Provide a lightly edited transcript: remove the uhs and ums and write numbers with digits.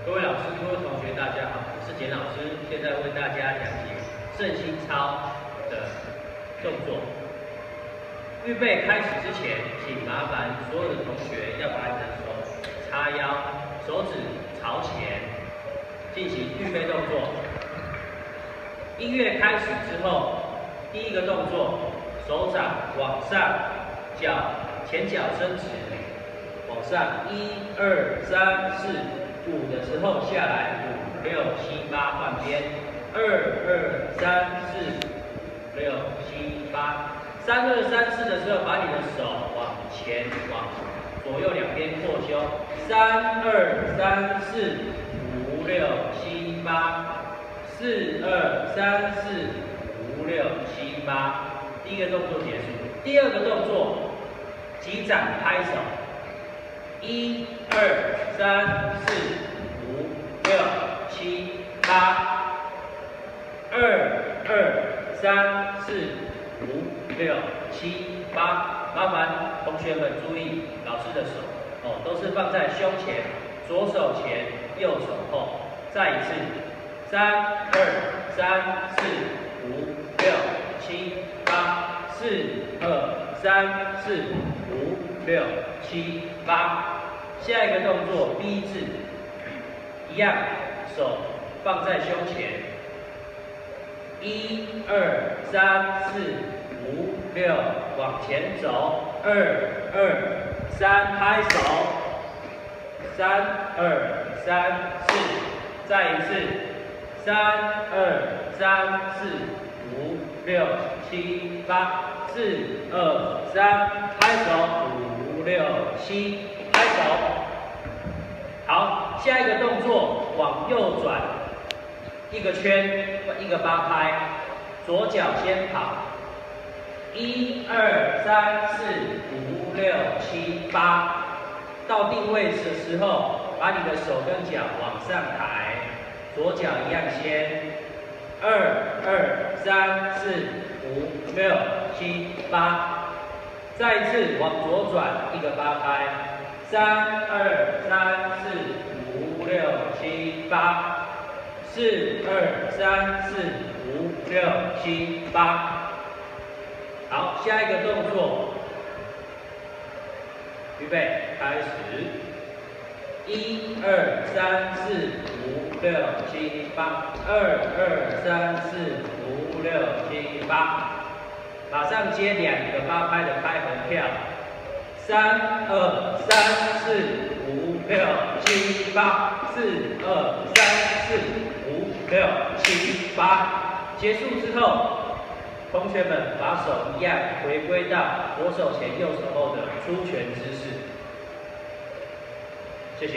各位老师、各位同学，大家好，我是简老师，现在为大家讲解正心操的动作。预备开始之前，请麻烦所有的同学要把你的手叉腰，手指朝前，进行预备动作。音乐开始之后，第一个动作，手掌往上，前脚伸直，往上1、2、3、4。5的时候下来，5、6、7、8换边，2、2、3、4、6、7、8，3、2、3、4的时候，把你的手往前往左右两边扩胸，3、2、3、4、5、6、7、8，4、2、3、4、5、6、7、8，第一个动作结束。第二个动作，击掌拍手。1、2、3、4、5、6、7、8，2、2、3、4、5、6、7、8。麻烦同学们注意，老师的手都是放在胸前，左手前，右手后。再一次，3、2、3、4、5、6、7、8，4、2、3、4、5、6、7、8。下一个动作 B 字，一样，手放在胸前，1、2、3、4、5、6，往前走，2、2、3，拍手，3、2、3、4，再一次，3、2、3、4、5、6、7、8，4、2、3，拍手，5、6、7。拍手，好，下一个动作往右转一个圈，一个8拍，左脚先跑，1、2、3、4、5、6、7、8，到定位的时候，把你的手跟脚往上抬，左脚一样先，2、2、3、4、5、6、7、8，再一次往左转一个8拍。3、2、3、4、5、6、7、8，4、2、3、4、5、6、7、8。好，下一个动作，预备，开始。1、2、3、4、5、6、7、8，2、2、3、4、5、6、7、8。马上接2个8拍的开合跳。3、2、3、4、5、6、7、8，4、2、3、4、5、6、7、8。结束之后，同学们把手一样回归到左手前右手后的出拳姿势。谢谢。